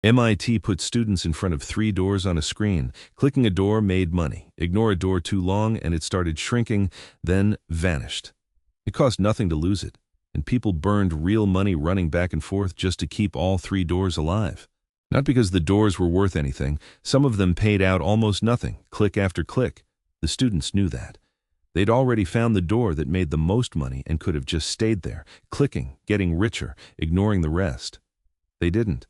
MIT put students in front of 3 doors on a screen. Clicking a door made money. Ignore a door too long and it started shrinking, then vanished. It cost nothing to lose it, and people burned real money running back and forth just to keep all 3 doors alive. Not because the doors were worth anything. Some of them paid out almost nothing, click after click. The students knew that. They'd already found the door that made the most money and could have just stayed there, clicking, getting richer, ignoring the rest. They didn't.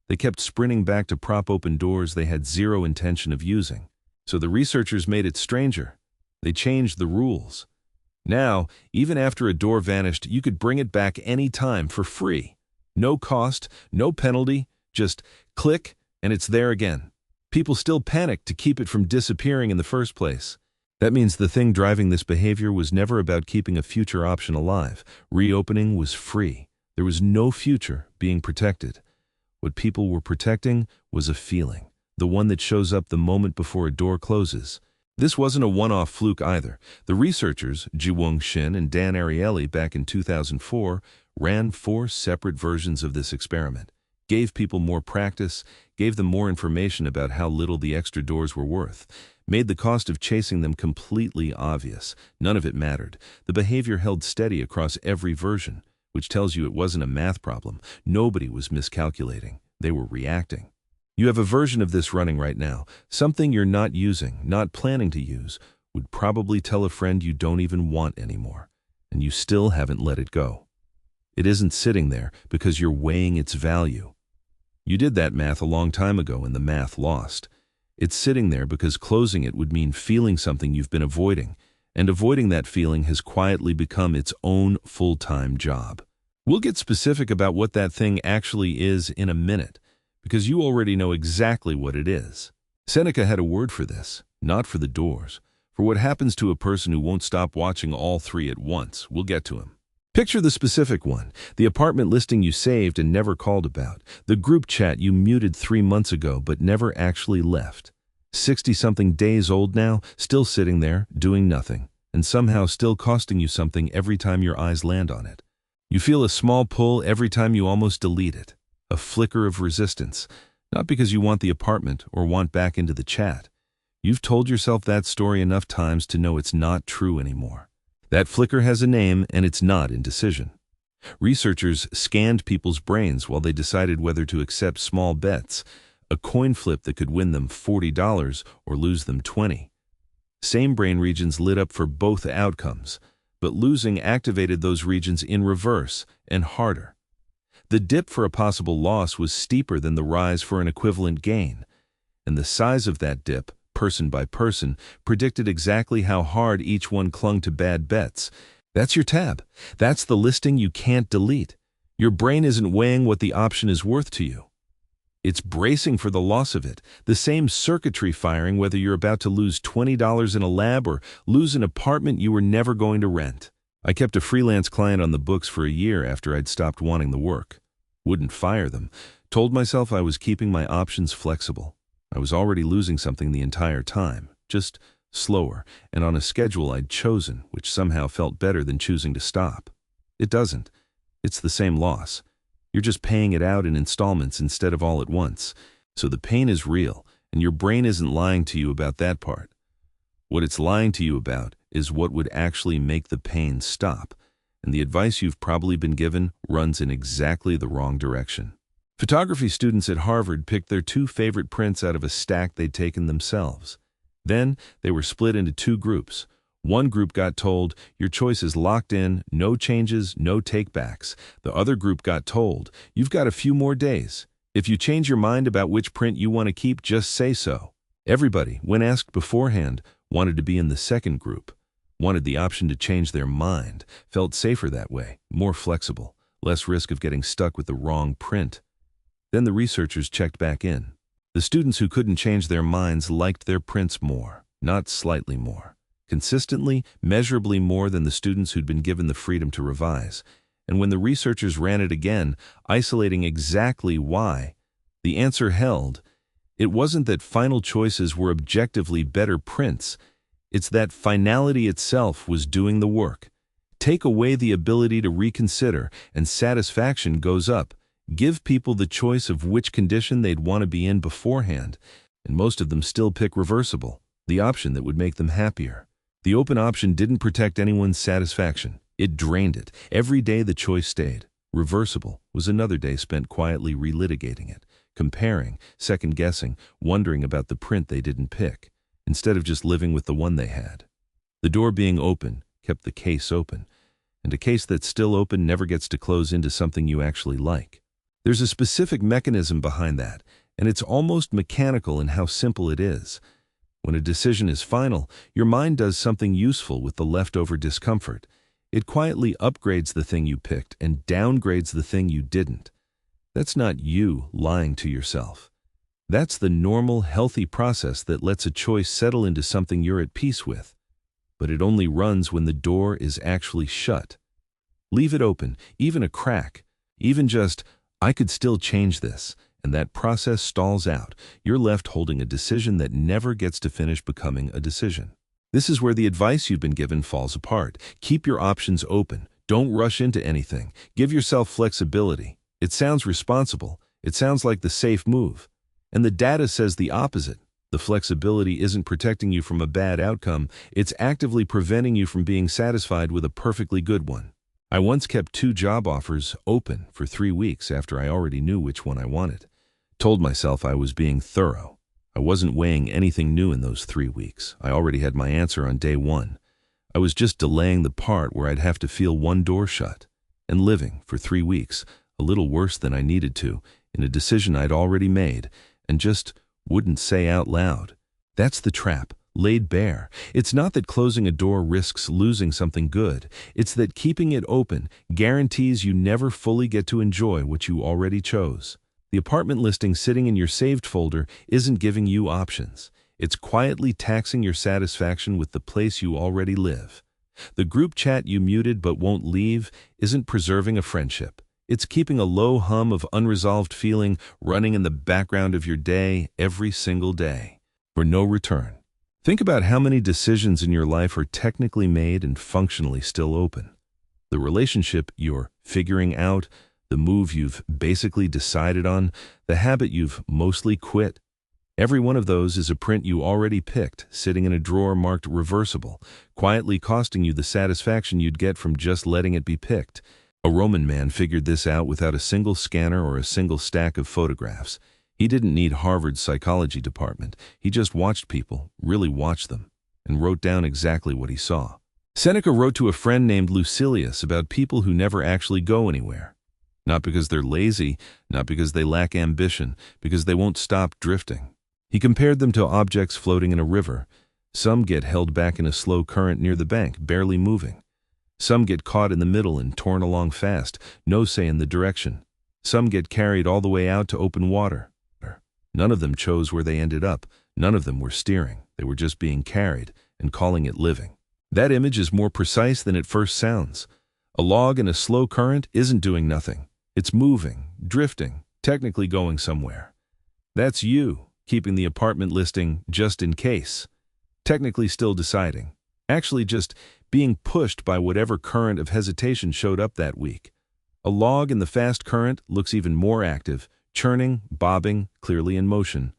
They kept sprinting back to prop open doors they had zero intention of using. So the researchers made it stranger. They changed the rules. Now, even after a door vanished, you could bring it back any time for free. No cost, no penalty, just click and it's there again. People still panicked to keep it from disappearing in the first place. That means the thing driving this behavior was never about keeping a future option alive. Reopening was free. There was no future being protected. What people were protecting was a feeling, the one that shows up the moment before a door closes. This wasn't a one-off fluke either. The researchers, Shin and Dan Ariely, back in 2004, ran 4 separate versions of this experiment, gave people more practice, gave them more information about how little the extra doors were worth, made the cost of chasing them completely obvious. None of it mattered. The behavior held steady across every version, which tells you it wasn't a math problem. Nobody was miscalculating. They were reacting. You have a version of this running right now. Something you're not using, not planning to use, would probably tell a friend you don't even want anymore, and you still haven't let it go. It isn't sitting there because you're weighing its value. You did that math a long time ago and the math lost. It's sitting there because closing it would mean feeling something you've been avoiding, and avoiding that feeling has quietly become its own full-time job. We'll get specific about what that thing actually is in a minute, because you already know exactly what it is. Seneca had a word for this, not for the doors, for what happens to a person who won't stop watching all 3 at once. We'll get to him. Picture the specific one, the apartment listing you saved and never called about, the group chat you muted 3 months ago but never actually left. 60-something days old now, still sitting there, doing nothing, and somehow still costing you something every time your eyes land on it. You feel a small pull every time you almost delete it, a flicker of resistance, not because you want the apartment or want back into the chat. You've told yourself that story enough times to know it's not true anymore. That flicker has a name, and it's not indecision. Researchers scanned people's brains while they decided whether to accept small bets, a coin flip that could win them $40 or lose them $20. Same brain regions lit up for both outcomes, but losing activated those regions in reverse and harder. The dip for a possible loss was steeper than the rise for an equivalent gain, and the size of that dip, person by person, predicted exactly how hard each one clung to bad bets. That's your tab. That's the listing you can't delete. Your brain isn't weighing what the option is worth to you. It's bracing for the loss of it, the same circuitry firing whether you're about to lose $20 in a lab or lose an apartment you were never going to rent. I kept a freelance client on the books for a year after I'd stopped wanting the work. Wouldn't fire them. Told myself I was keeping my options flexible. I was already losing something the entire time, just slower, and on a schedule I'd chosen, which somehow felt better than choosing to stop. It doesn't. It's the same loss. You're just paying it out in installments instead of all at once. So the pain is real, and your brain isn't lying to you about that part. What it's lying to you about is what would actually make the pain stop, and the advice you've probably been given runs in exactly the wrong direction. Photography students at Harvard picked their 2 favorite prints out of a stack they'd taken themselves. Then they were split into 2 groups. One group got told, your choice is locked in, no changes, no takebacks. The other group got told, you've got a few more days. If you change your mind about which print you want to keep, just say so. Everybody, when asked beforehand, wanted to be in the second group, wanted the option to change their mind, felt safer that way, more flexible, less risk of getting stuck with the wrong print. Then the researchers checked back in. The students who couldn't change their minds liked their prints more, not slightly more. Consistently, measurably more than the students who'd been given the freedom to revise. And when the researchers ran it again, isolating exactly why, the answer held. It wasn't that final choices were objectively better prints. It's that finality itself was doing the work. Take away the ability to reconsider, and satisfaction goes up. Give people the choice of which condition they'd want to be in beforehand, and most of them still pick reversible, the option that would make them happier. The open option didn't protect anyone's satisfaction. It drained it. Every day the choice stayed. Reversible was another day spent quietly relitigating it, comparing, second-guessing, wondering about the print they didn't pick, instead of just living with the one they had. The door being open kept the case open, and a case that's still open never gets to close into something you actually like. There's a specific mechanism behind that, and it's almost mechanical in how simple it is. When a decision is final, your mind does something useful with the leftover discomfort. It quietly upgrades the thing you picked and downgrades the thing you didn't. That's not you lying to yourself. That's the normal, healthy process that lets a choice settle into something you're at peace with. But it only runs when the door is actually shut. Leave it open, even a crack, even just, I could still change this, and that process stalls out. You're left holding a decision that never gets to finish becoming a decision. This is where the advice you've been given falls apart. Keep your options open. Don't rush into anything. Give yourself flexibility. It sounds responsible. It sounds like the safe move. And the data says the opposite. The flexibility isn't protecting you from a bad outcome. It's actively preventing you from being satisfied with a perfectly good one. I once kept 2 job offers open for 3 weeks after I already knew which one I wanted. Told myself I was being thorough. I wasn't weighing anything new in those 3 weeks. I already had my answer on day 1. I was just delaying the part where I'd have to feel one door shut, and living for 3 weeks, a little worse than I needed to, in a decision I'd already made, and just wouldn't say out loud. That's the trap, laid bare. It's not that closing a door risks losing something good. It's that keeping it open guarantees you never fully get to enjoy what you already chose. The apartment listing sitting in your saved folder isn't giving you options. It's quietly taxing your satisfaction with the place you already live. The group chat you muted but won't leave isn't preserving a friendship. It's keeping a low hum of unresolved feeling running in the background of your day every single day, for no return. Think about how many decisions in your life are technically made and functionally still open. The relationship you're figuring out, the move you've basically decided on, the habit you've mostly quit. Every one of those is a print you already picked, sitting in a drawer marked reversible, quietly costing you the satisfaction you'd get from just letting it be picked. A Roman man figured this out without a single scanner or a single stack of photographs. He didn't need Harvard's psychology department. He just watched people, really watched them, and wrote down exactly what he saw. Seneca wrote to a friend named Lucilius about people who never actually go anywhere. Not because they're lazy, not because they lack ambition, because they won't stop drifting. He compared them to objects floating in a river. Some get held back in a slow current near the bank, barely moving. Some get caught in the middle and torn along fast, no say in the direction. Some get carried all the way out to open water. None of them chose where they ended up. None of them were steering. They were just being carried and calling it living. That image is more precise than it first sounds. A log in a slow current isn't doing nothing. It's moving, drifting, technically going somewhere. That's you, keeping the apartment listing just in case. Technically still deciding. Actually just being pushed by whatever current of hesitation showed up that week. A log in the fast current looks even more active, churning, bobbing, clearly in motion.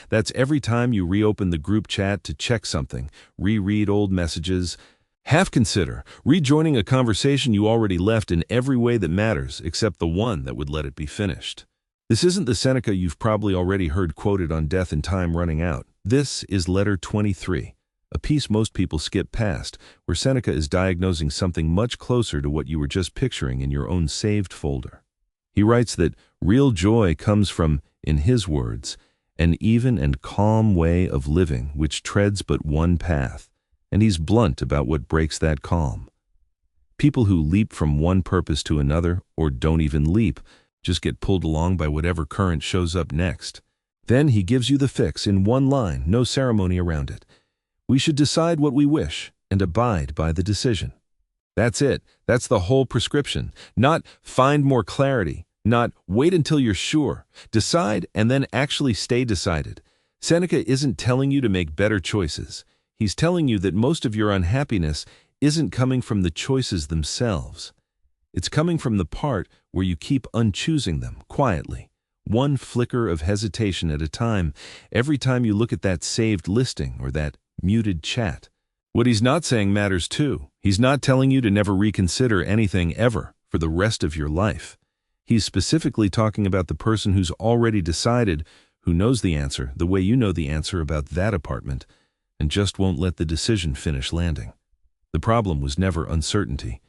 That's every time you reopen the group chat to check something, reread old messages. Half consider rejoining a conversation you already left in every way that matters except the one that would let it be finished. This isn't the Seneca you've probably already heard quoted on Death and Time Running Out. This is Letter 23, a piece most people skip past, where Seneca is diagnosing something much closer to what you were just picturing in your own saved folder. He writes that real joy comes from, in his words, an even and calm way of living which treads but one path, and he's blunt about what breaks that calm. People who leap from one purpose to another, or don't even leap, just get pulled along by whatever current shows up next. Then he gives you the fix in one line, no ceremony around it. We should decide what we wish and abide by the decision. That's it. That's the whole prescription. Not find more clarity, not wait until you're sure. Decide and then actually stay decided. Seneca isn't telling you to make better choices. He's telling you that most of your unhappiness isn't coming from the choices themselves. It's coming from the part where you keep unchoosing them quietly, one flicker of hesitation at a time, every time you look at that saved listing or that muted chat. What he's not saying matters too. He's not telling you to never reconsider anything ever for the rest of your life. He's specifically talking about the person who's already decided, who knows the answer the way you know the answer about that apartment, and just won't let the decision finish landing. The problem was never uncertainty.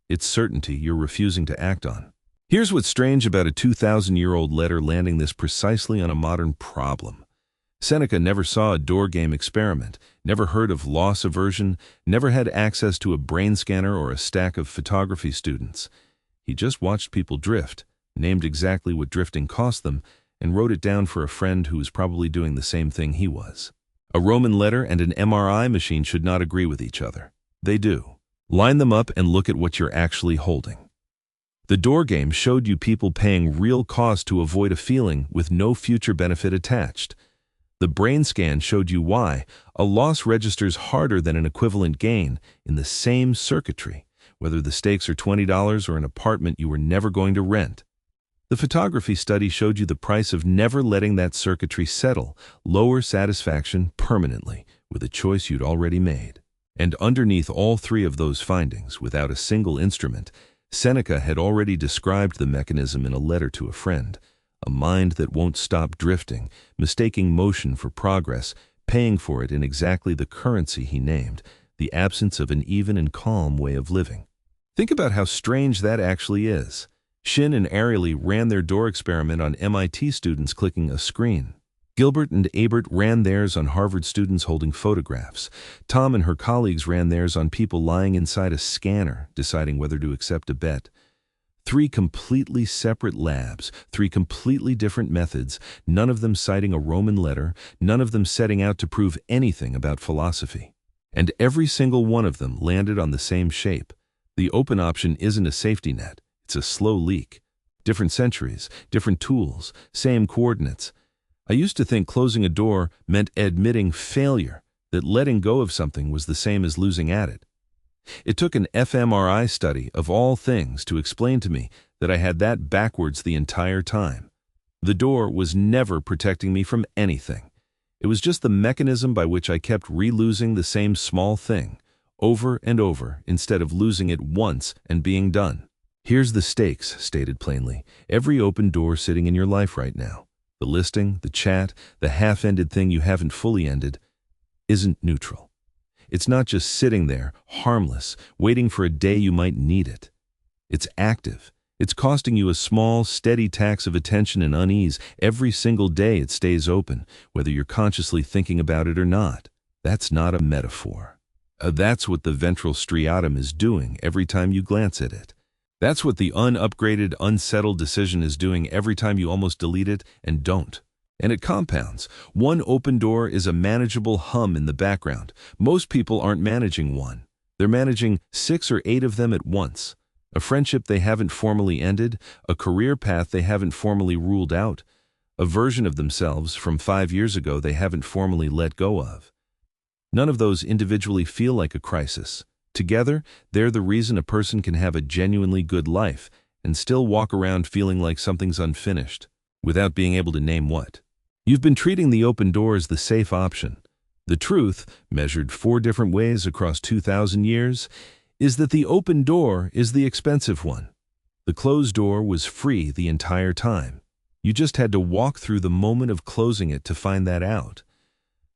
It's certainty you're refusing to act on. Here's what's strange about a 2,000-year-old letter landing this precisely on a modern problem. Seneca never saw a door game experiment, never heard of loss aversion, never had access to a brain scanner or a stack of photography students. He just watched people drift, named exactly what drifting cost them, and wrote it down for a friend who was probably doing the same thing he was. A Roman letter and an MRI machine should not agree with each other. They do. Line them up and look at what you're actually holding. The door game showed you people paying real cost to avoid a feeling with no future benefit attached. The brain scan showed you why a loss registers harder than an equivalent gain in the same circuitry, whether the stakes are $20 or an apartment you were never going to rent. The photography study showed you the price of never letting that circuitry settle, lower satisfaction permanently with a choice you'd already made. And underneath all three of those findings, without a single instrument, Seneca had already described the mechanism in a letter to a friend, a mind that won't stop drifting, mistaking motion for progress, paying for it in exactly the currency he named, the absence of an even and calm way of living. Think about how strange that actually is. Shin and Ariely ran their door experiment on MIT students clicking a screen. Gilbert and Ebert ran theirs on Harvard students holding photographs. Tom and her colleagues ran theirs on people lying inside a scanner, deciding whether to accept a bet. Three completely separate labs, three completely different methods, none of them citing a Roman letter, none of them setting out to prove anything about philosophy. And every single one of them landed on the same shape. The open option isn't a safety net, it's a slow leak. Different centuries, different tools, same coordinates. I used to think closing a door meant admitting failure, that letting go of something was the same as losing at it. It took an fMRI study of all things to explain to me that I had that backwards the entire time. The door was never protecting me from anything. It was just the mechanism by which I kept re-losing the same small thing, over and over, instead of losing it once and being done. Here's the stakes, stated plainly. Every open door sitting in your life right now, the listing, the chat, the half-ended thing you haven't fully ended, isn't neutral. It's not just sitting there, harmless, waiting for a day you might need it. It's active. It's costing you a small, steady tax of attention and unease every single day it stays open, whether you're consciously thinking about it or not. That's not a metaphor. That's what the ventral striatum is doing every time you glance at it. That's what the unupgraded, unsettled decision is doing every time you almost delete it and don't. And it compounds. One open door is a manageable hum in the background. Most people aren't managing one. They're managing 6 or 8 of them at once. A friendship they haven't formally ended, a career path they haven't formally ruled out, a version of themselves from 5 years ago they haven't formally let go of. None of those individually feel like a crisis. Together, they're the reason a person can have a genuinely good life and still walk around feeling like something's unfinished, without being able to name what. You've been treating the open door as the safe option. The truth, measured 4 different ways across 2,000 years, is that the open door is the expensive one. The closed door was free the entire time. You just had to walk through the moment of closing it to find that out.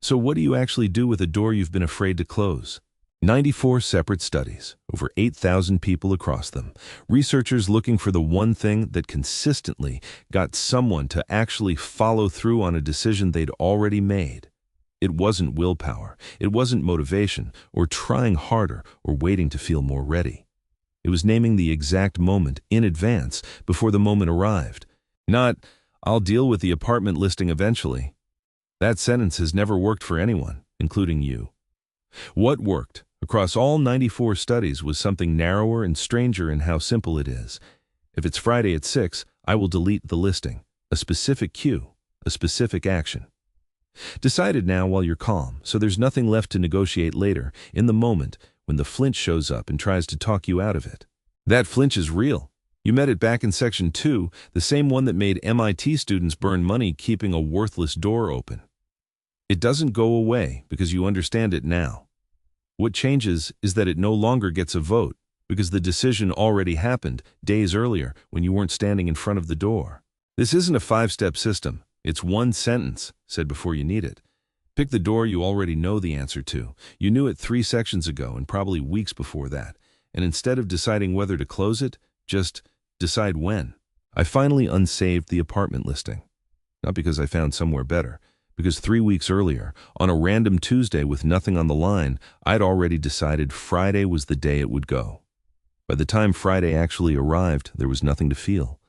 So what do you actually do with a door you've been afraid to close? 94 separate studies, over 8,000 people across them, researchers looking for the one thing that consistently got someone to actually follow through on a decision they'd already made. It wasn't willpower, it wasn't motivation, or trying harder, or waiting to feel more ready. It was naming the exact moment in advance before the moment arrived. Not, "I'll deal with the apartment listing eventually." That sentence has never worked for anyone, including you. What worked across all 94 studies was something narrower and stranger in how simple it is. If it's Friday at 6, I will delete the listing. A specific cue, a specific action. Decided now while you're calm, so there's nothing left to negotiate later, in the moment, when the flinch shows up and tries to talk you out of it. That flinch is real. You met it back in section 2, the same one that made MIT students burn money keeping a worthless door open. It doesn't go away because you understand it now. What changes is that it no longer gets a vote because the decision already happened days earlier when you weren't standing in front of the door. This isn't a 5-step system. It's one sentence, said before you need it. Pick the door you already know the answer to. You knew it 3 sections ago and probably weeks before that. And instead of deciding whether to close it, just decide when. I finally unsaved the apartment listing. Not because I found somewhere better, because 3 weeks earlier, on a random Tuesday with nothing on the line, I'd already decided Friday was the day it would go. By the time Friday actually arrived, there was nothing to feel.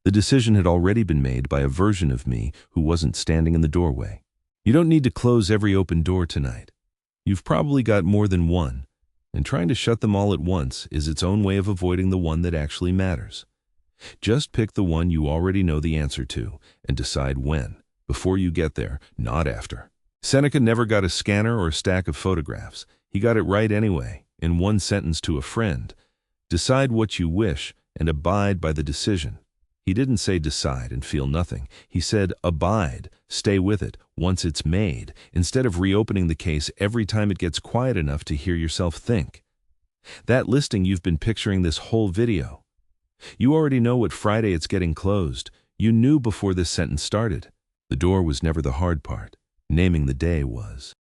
The decision had already been made by a version of me who wasn't standing in the doorway. You don't need to close every open door tonight. You've probably got more than one, and trying to shut them all at once is its own way of avoiding the one that actually matters. Just pick the one you already know the answer to and decide when, before you get there, not after. Seneca never got a scanner or a stack of photographs. He got it right anyway, in one sentence to a friend. Decide what you wish and abide by the decision. He didn't say decide and feel nothing. He said abide, stay with it, once it's made, instead of reopening the case every time it gets quiet enough to hear yourself think. That listing you've been picturing this whole video. You already know what Friday it's getting closed. You knew before this sentence started. The door was never the hard part. Naming the day was.